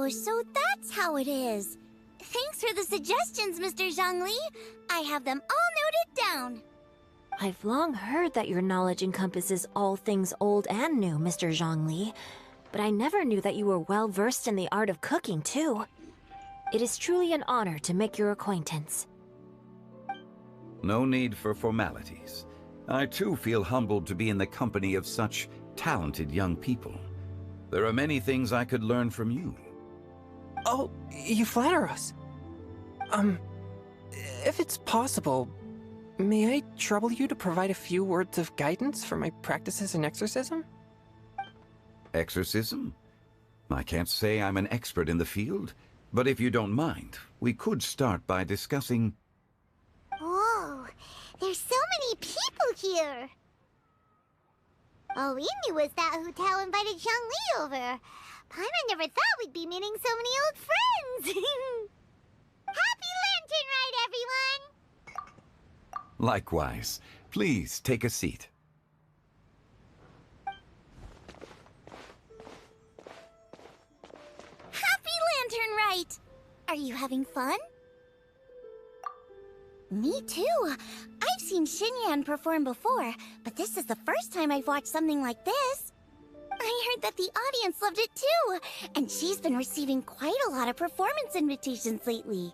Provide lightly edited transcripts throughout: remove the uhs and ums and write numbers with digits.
Oh, so that's how it is. Thanks for the suggestions, Mr. Zhongli. I have them all noted down. I've long heard that your knowledge encompasses all things old and new, Mr. Zhongli, but I never knew that you were well versed in the art of cooking, too. It is truly an honor to make your acquaintance. No need for formalities. I too feel humbled to be in the company of such talented young people. There are many things I could learn from you. Oh, you flatter us. If it's possible, may I trouble you to provide a few words of guidance for my practices in exorcism? Exorcism? I can't say I'm an expert in the field, but if you don't mind, we could start by discussing... Whoa, there's so many people here! All we knew was that hotel invited Zhongli over. Paimon never thought we'd be meeting so many old friends! Happy Lantern Ride, everyone! Likewise. Please take a seat. Happy Lantern Rite! Are you having fun? Me too. I've seen Xinyan perform before, but this is the first time I've watched something like this. I heard that the audience loved it too, and she's been receiving quite a lot of performance invitations lately.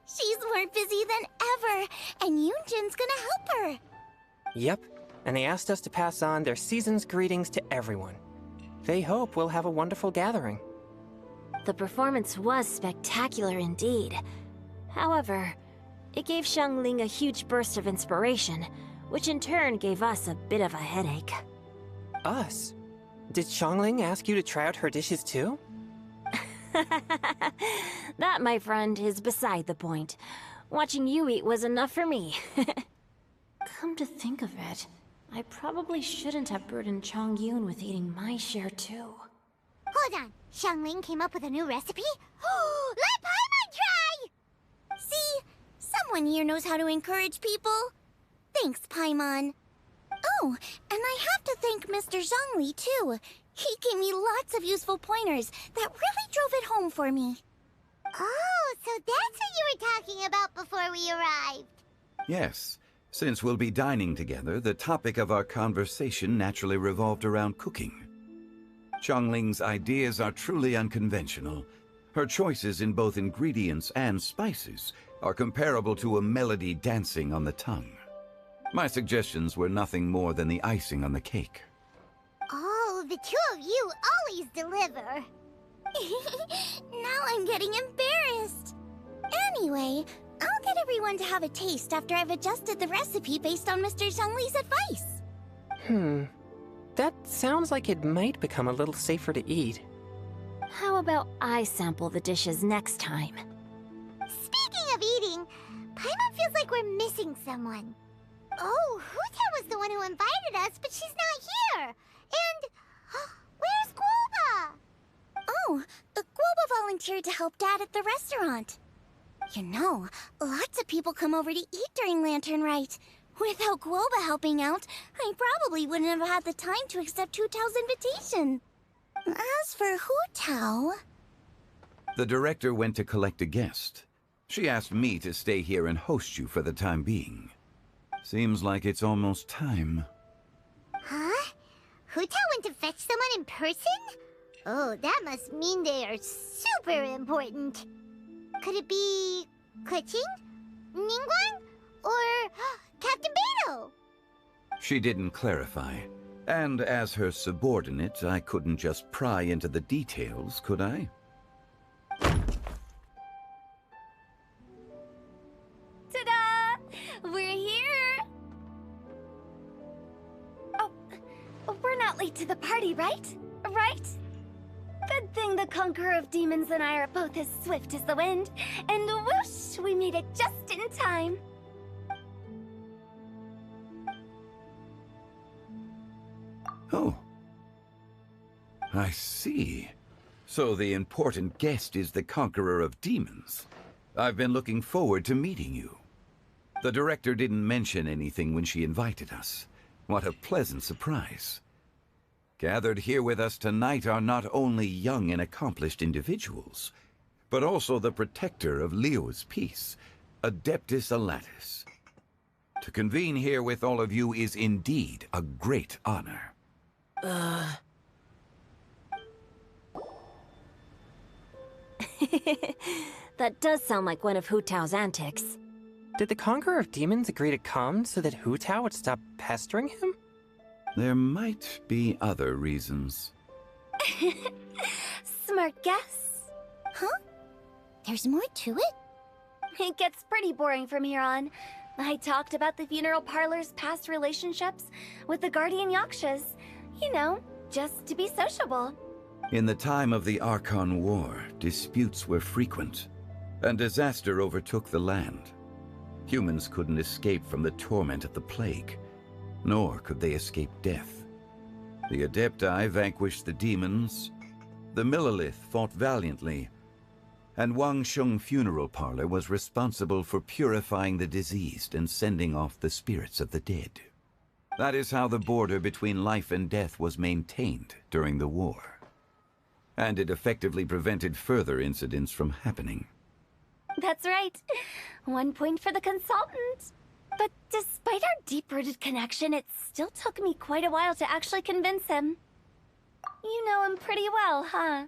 She's more busy than ever, and Yoonjin's gonna help her. Yep, and they asked us to pass on their season's greetings to everyone. They hope we'll have a wonderful gathering. The performance was spectacular indeed. However, it gave Xiangling a huge burst of inspiration, which in turn gave us a bit of a headache. Us? Did Xiangling ask you to try out her dishes too? That, my friend, is beside the point. Watching you eat was enough for me. Come to think of it, I probably shouldn't have burdened Chongyun with eating my share too. Hold on, Xiangling came up with a new recipe? Let Paimon try! See? Someone here knows how to encourage people. Thanks, Paimon. Oh, and I have to thank Mr. Zhongli, too. He gave me lots of useful pointers that really drove it home for me. Oh, so that's what you were talking about before we arrived. Yes. Since we'll be dining together, the topic of our conversation naturally revolved around cooking. Xiangling's ideas are truly unconventional. Her choices in both ingredients and spices are comparable to a melody dancing on the tongue. My suggestions were nothing more than the icing on the cake. Oh, the two of you always deliver. Now I'm getting embarrassed. Anyway, I'll get everyone to have a taste after I've adjusted the recipe based on Mr. Zhongli's advice. That sounds like it might become a little safer to eat. How about I sample the dishes next time? Speaking of eating, Paimon feels like we're missing someone. Oh, Huta was the one who invited us, but she's not here. And where's Guoba? Oh, Guoba volunteered to help Dad at the restaurant. You know, lots of people come over to eat during Lantern Rite. Without Guoba helping out, I probably wouldn't have had the time to accept Hu Tao's invitation. As for Hu Tao... The director went to collect a guest. She asked me to stay here and host you for the time being. Seems like it's almost time. Huh? Hu Tao went to fetch someone in person? Oh, that must mean they are super important. Could it be... Keqing? Ningguang? Or Captain Beidou? She didn't clarify. And as her subordinate, I couldn't just pry into the details, could I? Ta-da! We're here! Oh, we're not late to the party, right? Right? Good thing the Conqueror of Demons and I are both as swift as the wind, and whoosh, we made it just in time. Oh. I see. So the important guest is the Conqueror of Demons. I've been looking forward to meeting you. The director didn't mention anything when she invited us. What a pleasant surprise. Gathered here with us tonight are not only young and accomplished individuals, but also the protector of Leo's peace, Adeptus Alatus. To convene here with all of you is indeed a great honor. That does sound like one of Hu Tao's antics. Did the Conqueror of Demons agree to come so that Hu Tao would stop pestering him? There might be other reasons. Smart guess. Huh? There's more to it? It gets pretty boring from here on. I talked about the funeral parlor's past relationships with the Guardian Yakshas. You know, just to be sociable. In the time of the Archon War, disputes were frequent, and disaster overtook the land. Humans couldn't escape from the torment of the plague, nor could they escape death. The Adepti vanquished the demons, the Millelith fought valiantly, and Wang Sheng Funeral Parlor was responsible for purifying the diseased and sending off the spirits of the dead. That is how the border between life and death was maintained during the war. And it effectively prevented further incidents from happening. That's right. 1 point for the consultant. But despite our deep-rooted connection, it still took me quite a while to actually convince him. You know him pretty well, huh?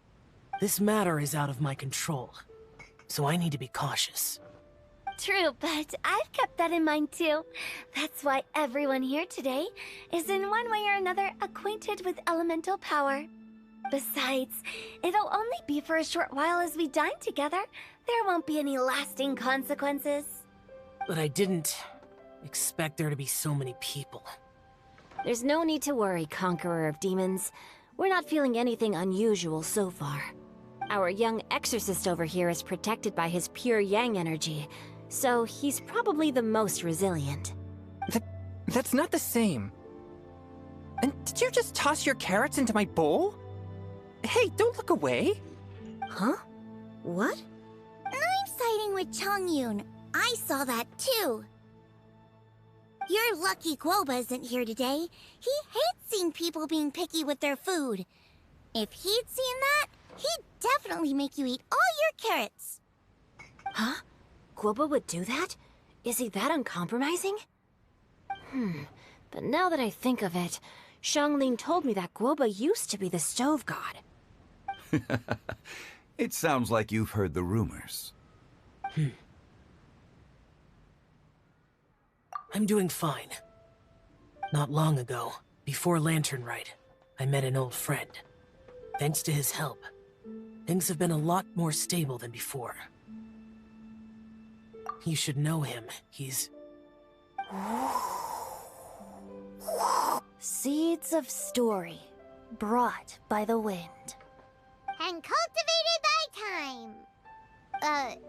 This matter is out of my control, so I need to be cautious. True, but I've kept that in mind too. That's why everyone here today is in one way or another acquainted with elemental power. Besides, it'll only be for a short while as we dine together. There won't be any lasting consequences. But I didn't expect there to be so many people. There's no need to worry, Conqueror of Demons. We're not feeling anything unusual so far. Our young exorcist over here is protected by his pure yang energy, so he's probably the most resilient. That's not the same. And did you just toss your carrots into my bowl? Hey, don't look away. Huh? What? I'm siding with Chongyun. I saw that too. You're lucky Guoba isn't here today. He hates seeing people being picky with their food. If he'd seen that, he'd definitely make you eat all your carrots. Huh? Guoba would do that? Is he that uncompromising? But now that I think of it, Xiangling told me that Guoba used to be the stove god. It sounds like you've heard the rumors. I'm doing fine. Not long ago, before Lantern Rite, I met an old friend. Thanks to his help, things have been a lot more stable than before. You should know him. He's... Seeds of story, brought by the wind. And cultivated by time.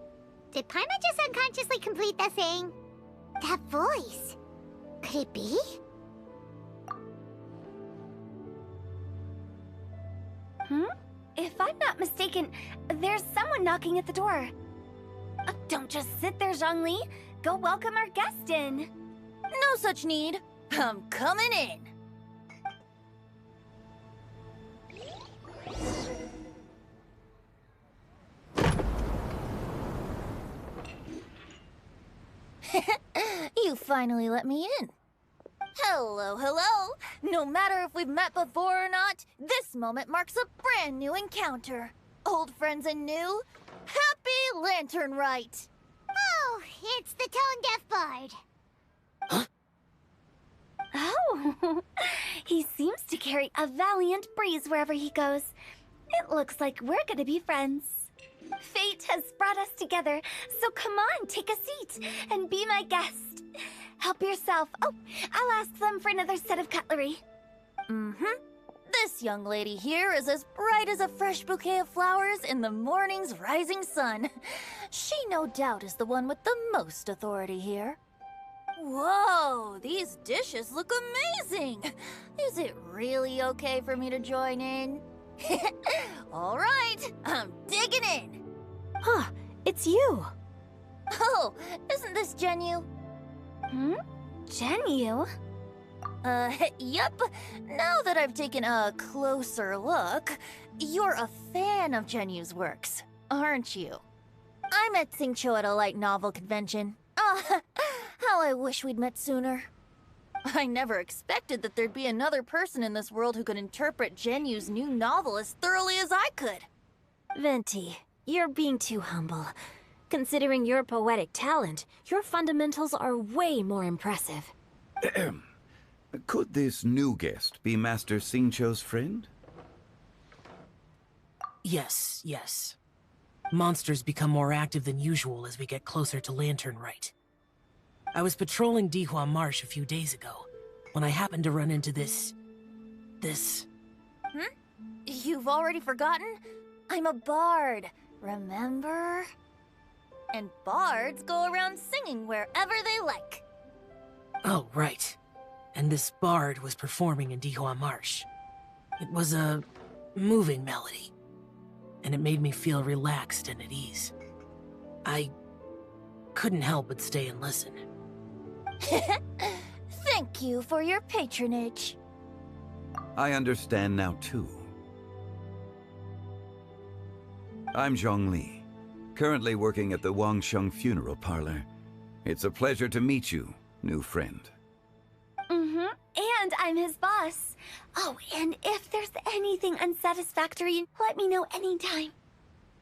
Did Paimon just unconsciously complete that saying? That voice. Could it be? If I'm not mistaken, there's someone knocking at the door. Don't just sit there, Zhongli. Go welcome our guest in. No such need. I'm coming in. You finally let me in. Hello, hello. No matter if we've met before or not, this moment marks a brand new encounter. Old friends and new. Happy Lantern Rite. Oh, it's the tone-deaf bard. Oh, he seems to carry a valiant breeze wherever he goes. It looks like we're gonna be friends. Fate has brought us together, so come on, take a seat and be my guest. Help yourself. Oh, I'll ask them for another set of cutlery. This young lady here is as bright as a fresh bouquet of flowers in the morning's rising sun. She no doubt is the one with the most authority here. Whoa, these dishes look amazing. Is it really okay for me to join in? All right, I'm digging in. Huh, it's you. Oh, isn't this Genyu? Genyu? Yup. Now that I've taken a closer look, you're a fan of Genyu's works, aren't you? I met Xingqiu at a light novel convention. Ah, how I wish we'd met sooner. I never expected that there'd be another person in this world who could interpret Genyu's new novel as thoroughly as I could. Venti, you're being too humble. Considering your poetic talent, your fundamentals are way more impressive. Could this new guest be Master Xingqiu's friend? Yes. Monsters become more active than usual as we get closer to Lantern Rite. I was patrolling Dihua Marsh a few days ago, when I happened to run into this... You've already forgotten? I'm a bard, remember? And bards go around singing wherever they like. Oh, right. And this bard was performing in Dihua Marsh. It was a moving melody, and it made me feel relaxed and at ease. I couldn't help but stay and listen. Thank you for your patronage. I understand now, too. I'm Zhongli, currently working at the Wangsheng Funeral Parlor. It's a pleasure to meet you, new friend. And I'm his boss. Oh, and if there's anything unsatisfactory, let me know anytime.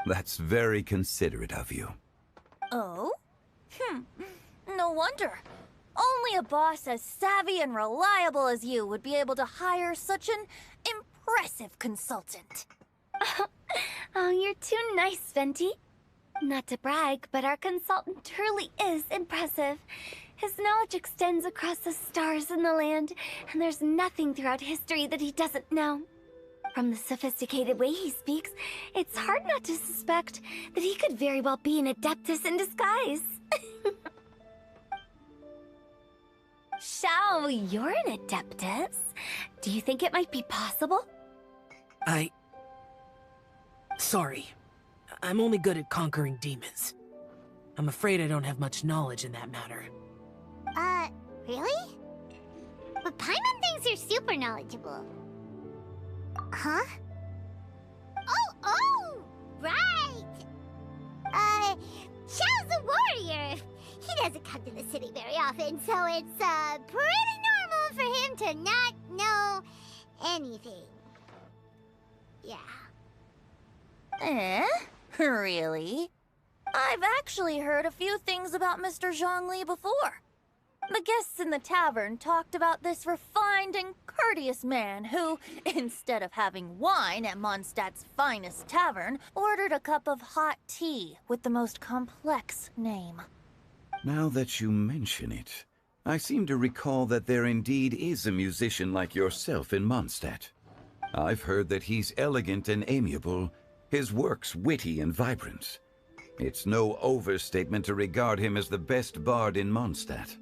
That's very considerate of you. Oh? No wonder. Only a boss as savvy and reliable as you would be able to hire such an impressive consultant. Oh, you're too nice, Venti. Not to brag, but our consultant truly is impressive. His knowledge extends across the stars and the land, and there's nothing throughout history that he doesn't know. From the sophisticated way he speaks, it's hard not to suspect that he could very well be an Adeptus in disguise. Xiao, you're an Adeptus. Do you think it might be possible? Sorry. I'm only good at conquering demons. I'm afraid I don't have much knowledge in that matter. Really? But Paimon thinks you're super knowledgeable. Huh? Oh, right! Xiao's a warrior. He doesn't come to the city very often, so it's, pretty normal for him to not know anything. Yeah. Really? I've actually heard a few things about Mr. Zhongli before. The guests in the tavern talked about this refined and courteous man who, instead of having wine at Mondstadt's finest tavern, ordered a cup of hot tea with the most complex name. Now that you mention it, I seem to recall that there indeed is a musician like yourself in Mondstadt. I've heard that he's elegant and amiable, his works witty and vibrant. It's no overstatement to regard him as the best bard in Mondstadt.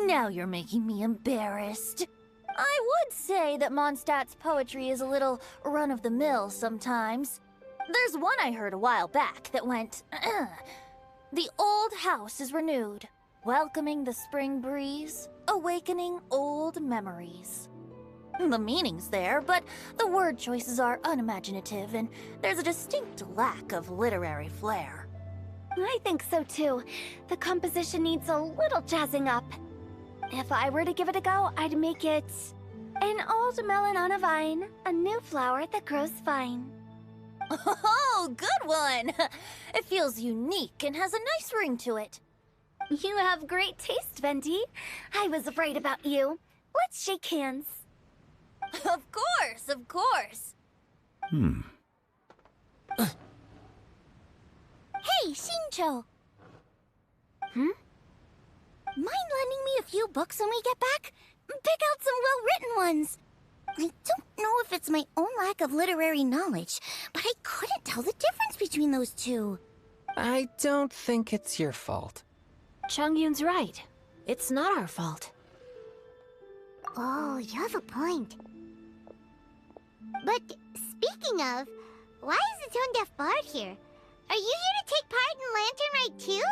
Now you're making me embarrassed. I would say that Mondstadt's poetry is a little run-of-the-mill sometimes. There's one I heard a while back that went, The old house is renewed, welcoming the spring breeze, awakening old memories. The meaning's there, but the word choices are unimaginative, and there's a distinct lack of literary flair. I think so too. The composition needs a little jazzing up. If I were to give it a go, I'd make it an old melon on a vine, a new flower that grows fine. Oh, good one! It feels unique and has a nice ring to it. You have great taste, Venti. I was afraid about you. Let's shake hands. Of course, of course. Hey, Xingqiu! Mind lending me a few books when we get back? Pick out some well-written ones. I don't know if it's my own lack of literary knowledge, but I couldn't tell the difference between those two. I don't think it's your fault. Chongyun's right. It's not our fault. Oh, you have a point. But speaking of, why is the tone-deaf bard here? Are you here to take part in Lantern Rite too?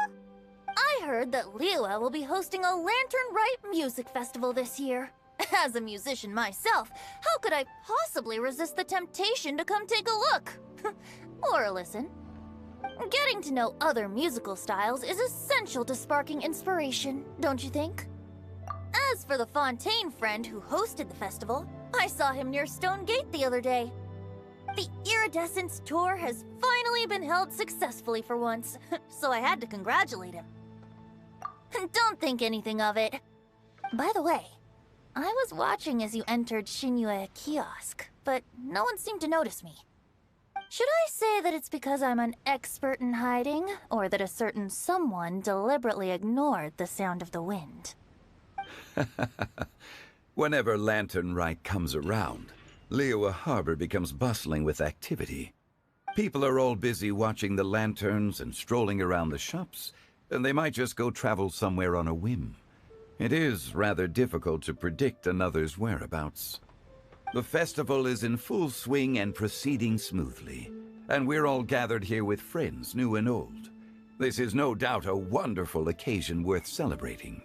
I heard that Liyue will be hosting a Lantern Rite Music Festival this year. As a musician myself, how could I possibly resist the temptation to come take a look? Or listen. Getting to know other musical styles is essential to sparking inspiration, don't you think? As for the Fontaine friend who hosted the festival, I saw him near Stone Gate the other day. The Iridescence tour has finally been held successfully for once, so I had to congratulate him. Don't think anything of it. By the way, I was watching as you entered Shinyue Kiosk, but no one seemed to notice me. Should I say that it's because I'm an expert in hiding, or that a certain someone deliberately ignored the sound of the wind? Whenever Lantern Rite comes around, Liyue Harbor becomes bustling with activity. People are all busy watching the lanterns and strolling around the shops, and they might just go travel somewhere on a whim. It is rather difficult to predict another's whereabouts. The festival is in full swing and proceeding smoothly, and we're all gathered here with friends, new and old. This is no doubt a wonderful occasion worth celebrating.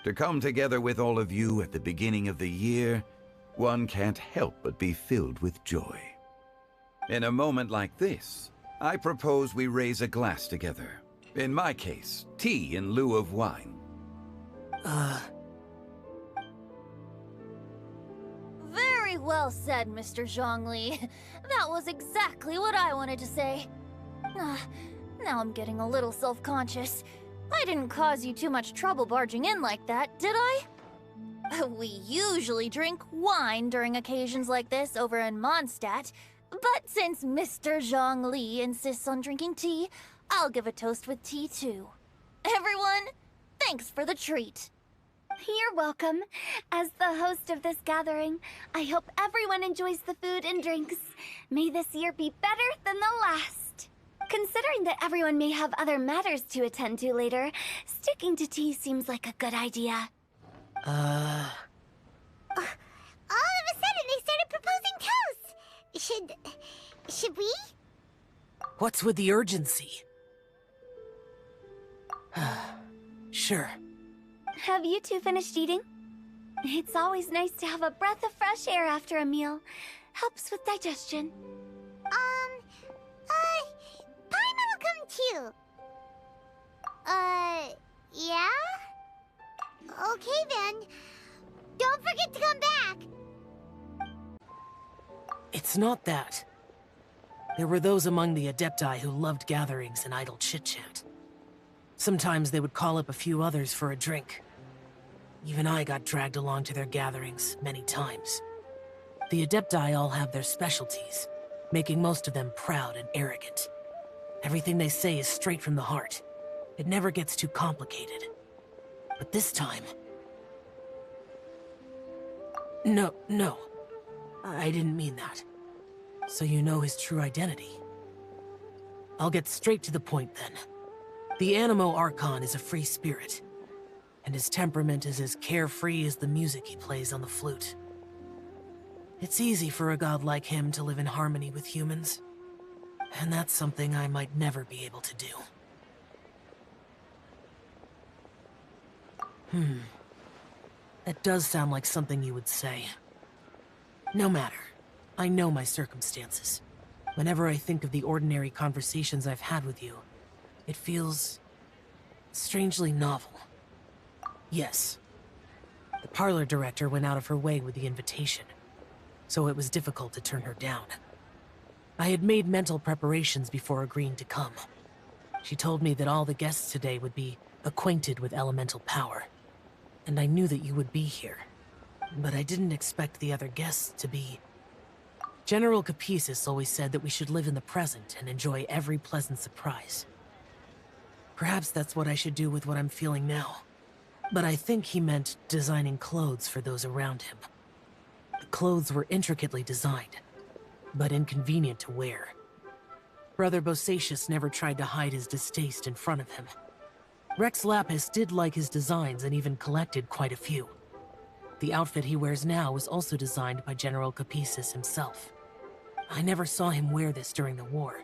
To come together with all of you at the beginning of the year, one can't help but be filled with joy. In a moment like this, I propose we raise a glass together. In my case, tea in lieu of wine. Very well said, Mr. Zhongli. That was exactly what I wanted to say. Now I'm getting a little self-conscious. I didn't cause you too much trouble barging in like that, did I? We usually drink wine during occasions like this over in Mondstadt, but since Mr. Zhongli insists on drinking tea, I'll give a toast with tea too. Everyone, thanks for the treat. You're welcome. As the host of this gathering, I hope everyone enjoys the food and drinks. May this year be better than the last. Considering that everyone may have other matters to attend to later, sticking to tea seems like a good idea. All of a sudden, they started proposing toasts. Should we? What's with the urgency? Sure. Have you two finished eating? It's always nice to have a breath of fresh air after a meal. Helps with digestion. Paimon will come too. Yeah? Okay then. Don't forget to come back. It's not that. There were those among the Adepti who loved gatherings and idle chit-chat. Sometimes they would call up a few others for a drink. Even I got dragged along to their gatherings many times. The Adepti all have their specialties, making most of them proud and arrogant. Everything they say is straight from the heart. It never gets too complicated. But this time... No. I didn't mean that. So you know his true identity. I'll get straight to the point then. The Animo Archon is a free spirit, and his temperament is as carefree as the music he plays on the flute. It's easy for a god like him to live in harmony with humans, and that's something I might never be able to do. That does sound like something you would say. No matter. I know my circumstances. Whenever I think of the ordinary conversations I've had with you, it feels... strangely novel. Yes. The parlor director went out of her way with the invitation, so it was difficult to turn her down. I had made mental preparations before agreeing to come. She told me that all the guests today would be acquainted with elemental power, and I knew that you would be here. But I didn't expect the other guests to be... General Capisis always said that we should live in the present and enjoy every pleasant surprise. Perhaps that's what I should do with what I'm feeling now. But I think he meant designing clothes for those around him. The clothes were intricately designed, but inconvenient to wear. Brother Bosacius never tried to hide his distaste in front of him. Rex Lapis did like his designs and even collected quite a few. The outfit he wears now was also designed by General Capisis himself. I never saw him wear this during the war.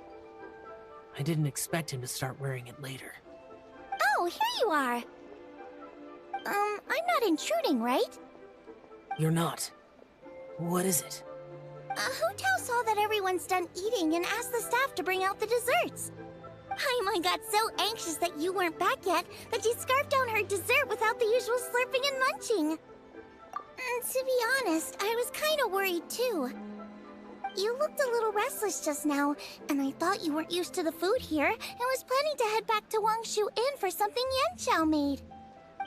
I didn't expect him to start wearing it later. Oh, here you are. I'm not intruding, right? You're not. What is it? Hu Tao saw that everyone's done eating and asked the staff to bring out the desserts. Paimon got so anxious that you weren't back yet that she scarfed down her dessert without the usual slurping and munching. To be honest, I was kinda worried too. You looked a little restless just now, and I thought you weren't used to the food here and was planning to head back to Wangshu Inn for something Yanxiao made.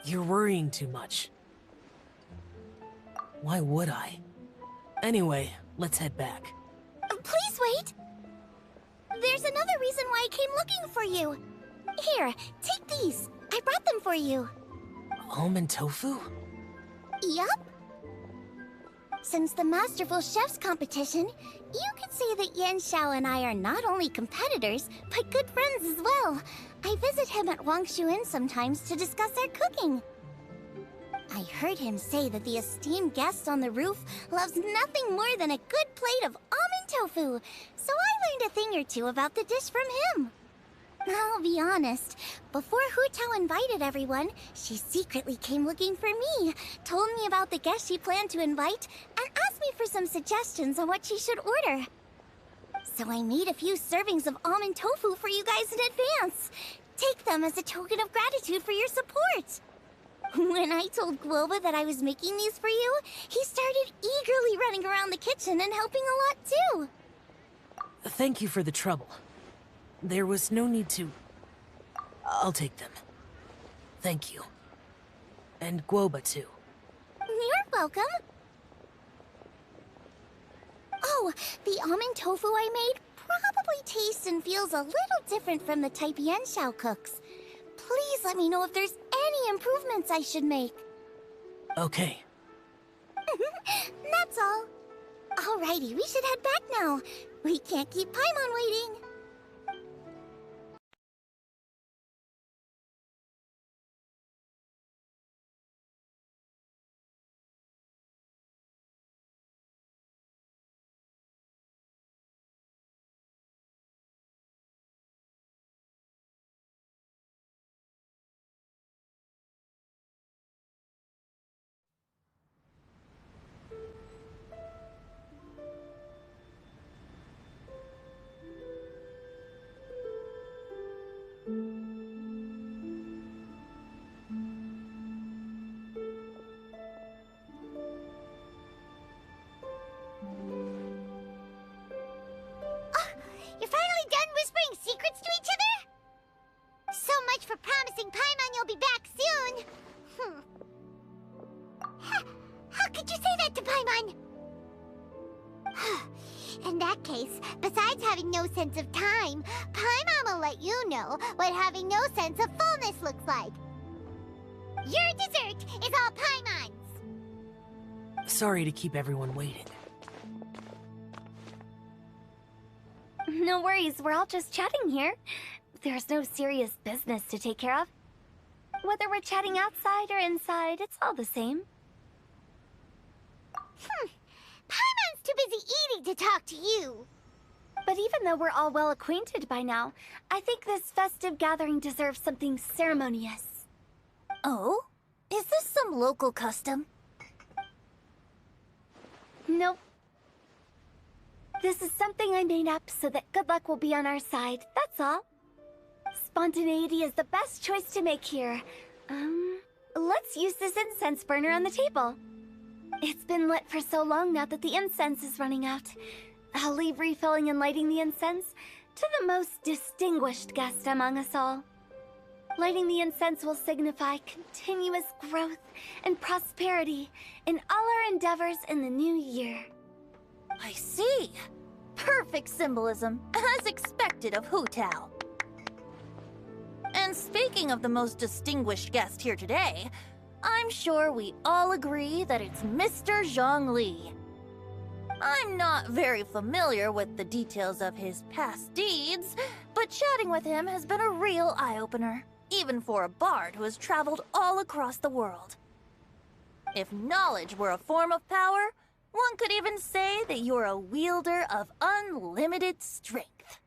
You're worrying too much. Why would I? Anyway, let's head back. Please wait! There's another reason why I came looking for you. Here, take these. I brought them for you. Almond tofu? Yup. Since the Masterful Chef's competition, you could say that Yanxiao and I are not only competitors, but good friends as well. I visit him at Wangshu Inn sometimes to discuss our cooking. I heard him say that the esteemed guest on the roof loves nothing more than a good plate of almond tofu, so I learned a thing or two about the dish from him. I'll be honest, before Hu Tao invited everyone, she secretly came looking for me, told me about the guests she planned to invite, and asked me for some suggestions on what she should order. So I made a few servings of almond tofu for you guys in advance. Take them as a token of gratitude for your support. When I told Guoba that I was making these for you, he started eagerly running around the kitchen and helping a lot too. Thank you for the trouble. There was no need to... I'll take them. Thank you. And Guoba too. You're welcome. Oh, the almond tofu I made probably tastes and feels a little different from the type Yanxiao cooks. Please let me know if there's any improvements I should make. Okay. That's all. Alrighty, we should head back now. We can't keep Paimon waiting. You're finally done whispering secrets to each other? So much for promising Paimon you'll be back soon. How could you say that to Paimon? In that case, besides having no sense of time, Paimon will let you know what having no sense of fullness looks like. Your dessert is all Paimon's. Sorry to keep everyone waiting. No worries, we're all just chatting here. There's no serious business to take care of. Whether we're chatting outside or inside, it's all the same. Paimon's too busy eating to talk to you. But even though we're all well acquainted by now, I think this festive gathering deserves something ceremonious. Oh? Is this some local custom? Nope. This is something I made up so that good luck will be on our side, that's all. Spontaneity is the best choice to make here. Let's use this incense burner on the table. It's been lit for so long now that the incense is running out. I'll leave refilling and lighting the incense to the most distinguished guest among us all. Lighting the incense will signify continuous growth and prosperity in all our endeavors in the new year. I see. Perfect symbolism, as expected of Hu Tao. And speaking of the most distinguished guest here today, I'm sure we all agree that it's Mr. Zhongli. I'm not very familiar with the details of his past deeds, but chatting with him has been a real eye-opener, even for a bard who has traveled all across the world. If knowledge were a form of power, one could even say that you're a wielder of unlimited strength.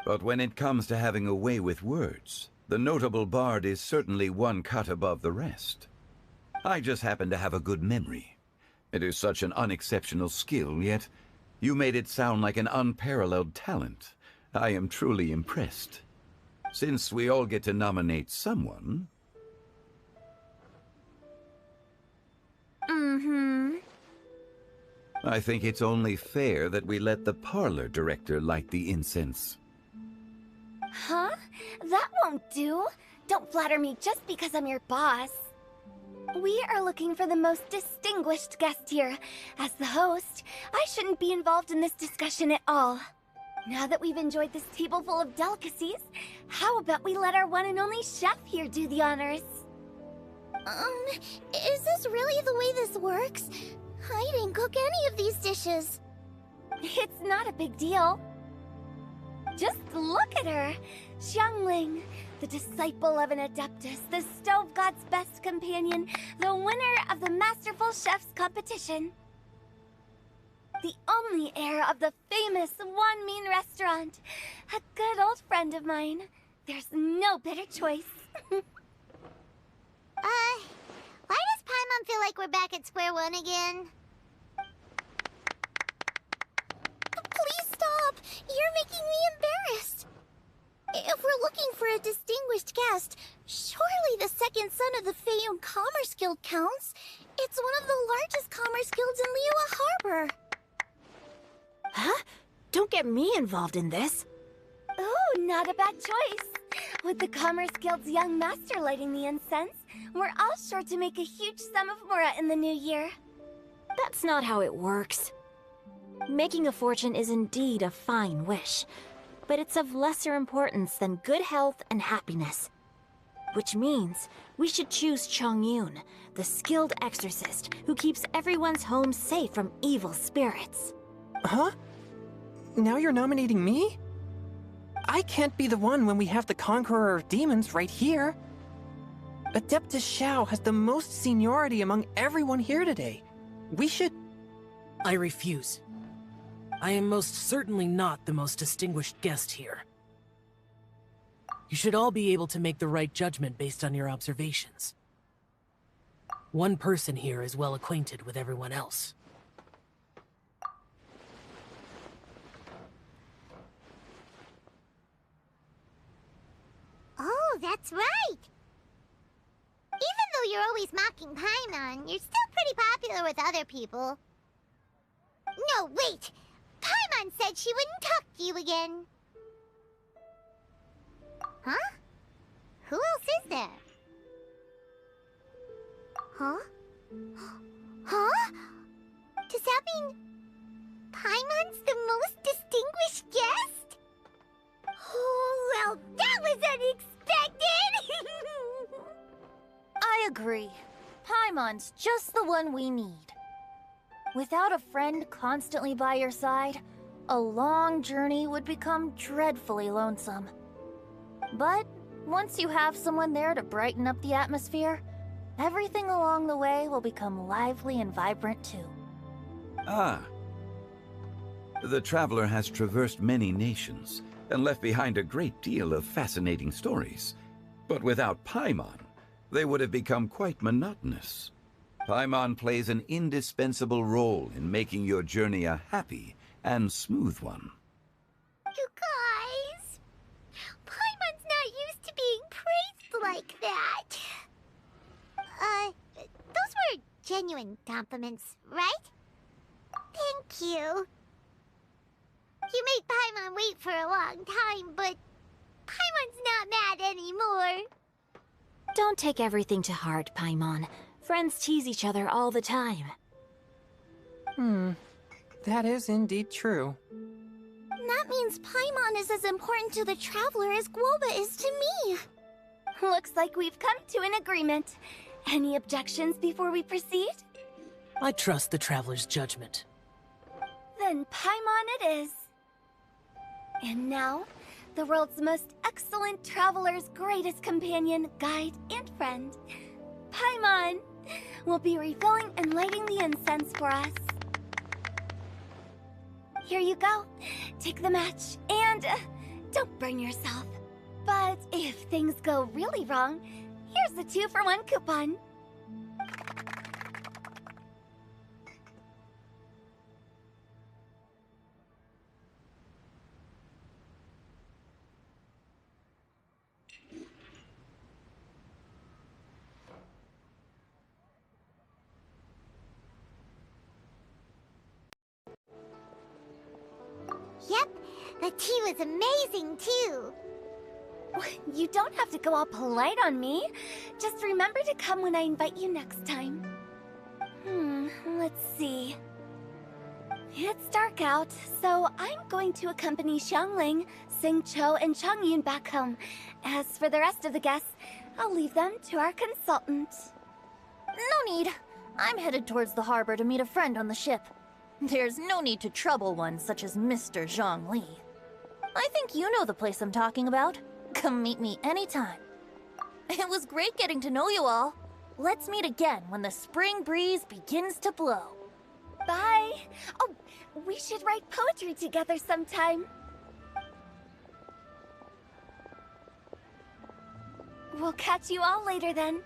But when it comes to having a way with words, The notable bard is certainly one cut above the rest. I just happen to have a good memory. It is such an unexceptional skill, yet you made it sound like an unparalleled talent. I am truly impressed. Since we all get to nominate someone... I think it's only fair that we let the parlor director light the incense. Huh? That won't do. Don't flatter me just because I'm your boss. We are looking for the most distinguished guest here. As the host, I shouldn't be involved in this discussion at all. Now that we've enjoyed this table full of delicacies, how about we let our one and only chef here do the honors? Is this really the way this works? I didn't cook any of these dishes. It's not a big deal. Just look at her, Zhongli, the disciple of an adeptus, the stove god's best companion, the winner of the Masterful Chef's competition. The only heir of the famous One Mean restaurant. A good old friend of mine. There's no better choice. Why does Paimon feel like we're back at square one again? Please stop! You're making me embarrassed. If we're looking for a distinguished guest, surely the second son of the Feiyun Commerce Guild counts. It's one of the largest commerce guilds in Liyue Harbor. Huh? Don't get me involved in this. Ooh, not a bad choice. With the Commerce Guild's young master lighting the incense, we're all sure to make a huge sum of mora in the new year. That's not how it works. Making a fortune is indeed a fine wish, but it's of lesser importance than good health and happiness. Which means we should choose Chongyun, the skilled exorcist who keeps everyone's home safe from evil spirits. Huh? Now you're nominating me? I can't be the one when we have the Conqueror of Demons right here. Adeptus Xiao has the most seniority among everyone here today. We should... I refuse. I am most certainly not the most distinguished guest here. You should all be able to make the right judgment based on your observations. One person here is well acquainted with everyone else. Oh, that's right! Even though you're always mocking Paimon, you're still pretty popular with other people. No, wait! Paimon said she wouldn't talk to you again. Huh? Who else is there? Huh? Huh? Does that mean Paimon's the most distinguished guest? Oh, well, that was unexpected! I agree. Paimon's just the one we need. Without a friend constantly by your side, a long journey would become dreadfully lonesome. But once you have someone there to brighten up the atmosphere, everything along the way will become lively and vibrant too. Ah. The traveler has traversed many nations and left behind a great deal of fascinating stories. But without Paimon, they would have become quite monotonous. Paimon plays an indispensable role in making your journey a happy and smooth one. You guys, Paimon's not used to being praised like that. Those were genuine compliments, right? Thank you. You made Paimon wait for a long time, but Paimon's not mad anymore. Don't take everything to heart, Paimon. Friends tease each other all the time. That is indeed true. That means Paimon is as important to the traveler as Guoba is to me. Looks like we've come to an agreement. Any objections before we proceed? I trust the traveler's judgment. Then Paimon it is. And now, the world's most excellent traveler's greatest companion, guide, and friend, Paimon, will be refilling and lighting the incense for us. Here you go. Take the match, and don't burn yourself. But if things go really wrong, here's the 2-for-1 coupon. Yep, the tea was amazing too. You don't have to go all polite on me. Just remember to come when I invite you next time. Let's see. It's dark out, so I'm going to accompany Xiangling, Xingqiu, and Chongyun back home. As for the rest of the guests, I'll leave them to our consultant. No need. I'm headed towards the harbor to meet a friend on the ship. There's no need to trouble one such as Mr. Zhongli. I think you know the place I'm talking about. Come meet me anytime. It was great getting to know you all. Let's meet again when the spring breeze begins to blow. Bye! Oh, we should write poetry together sometime. We'll catch you all later then.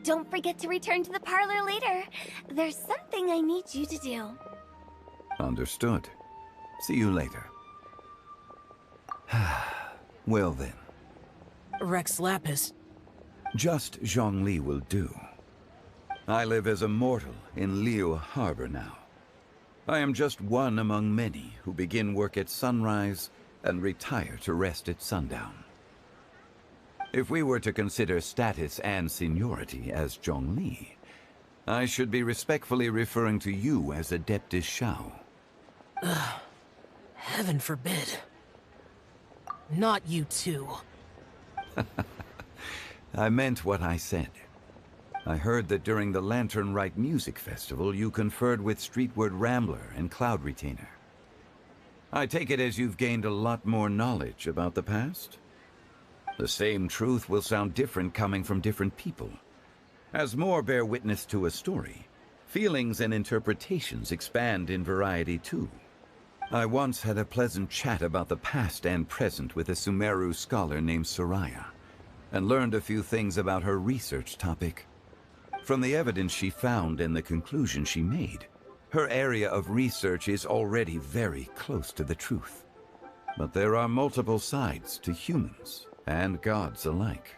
Don't forget to return to the parlor later. There's something I need you to do. Understood. See you later. Well then. Rex Lapis. Just Zhongli will do. I live as a mortal in Liu Harbor now. I am just one among many who begin work at sunrise and retire to rest at sundown. If we were to consider status and seniority as Zhongli, I should be respectfully referring to you as Adeptus Shao. Heaven forbid. Not you too. I meant what I said. I heard that during the Lantern Rite Music Festival, you conferred with Streetward Rambler and Cloud Retainer. I take it as you've gained a lot more knowledge about the past? The same truth will sound different coming from different people. As more bear witness to a story, feelings and interpretations expand in variety too. I once had a pleasant chat about the past and present with a Sumeru scholar named Soraya, and learned a few things about her research topic. From the evidence she found and the conclusion she made, her area of research is already very close to the truth. But there are multiple sides to humans and gods alike.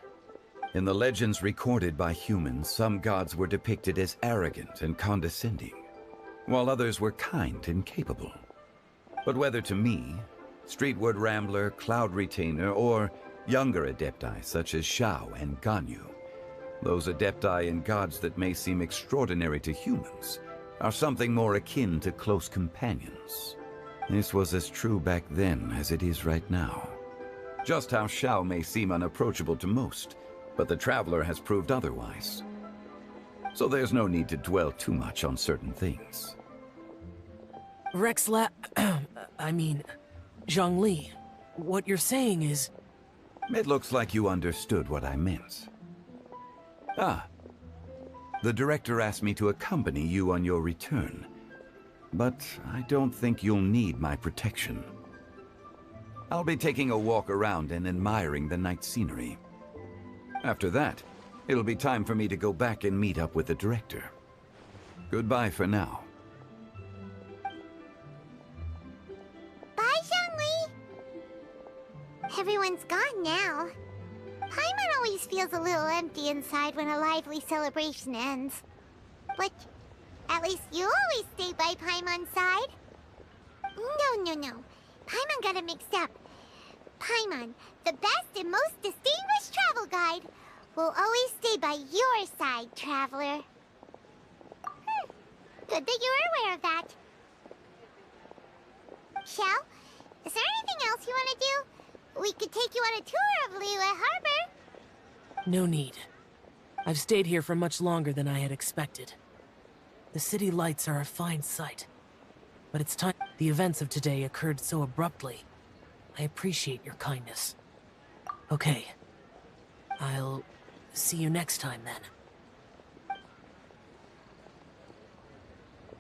In the legends recorded by humans, some gods were depicted as arrogant and condescending, while others were kind and capable. But whether to me, Streetward Rambler, Cloud Retainer, or younger adepti such as Shao and Ganyu, those adepti and gods that may seem extraordinary to humans are something more akin to close companions. This was as true back then as it is right now. Just how Shao may seem unapproachable to most, but the Traveler has proved otherwise. So there's no need to dwell too much on certain things. Zhongli, what you're saying is... It looks like you understood what I meant. The director asked me to accompany you on your return, but I don't think you'll need my protection. I'll be taking a walk around and admiring the night scenery. After that, it'll be time for me to go back and meet up with the director. Goodbye for now. Bye, Zhongli! Everyone's gone now. Paimon always feels a little empty inside when a lively celebration ends. But at least you always stay by Paimon's side. No. Paimon got it mixed up. Paimon, the best and most distinguished travel guide, will always stay by your side, Traveler. Good that you were aware of that. Shell, is there anything else you want to do? We could take you on a tour of Liyue Harbor. No need. I've stayed here for much longer than I had expected. The city lights are a fine sight. But it's time. The events of today occurred so abruptly. I appreciate your kindness. Okay. I'll see you next time then.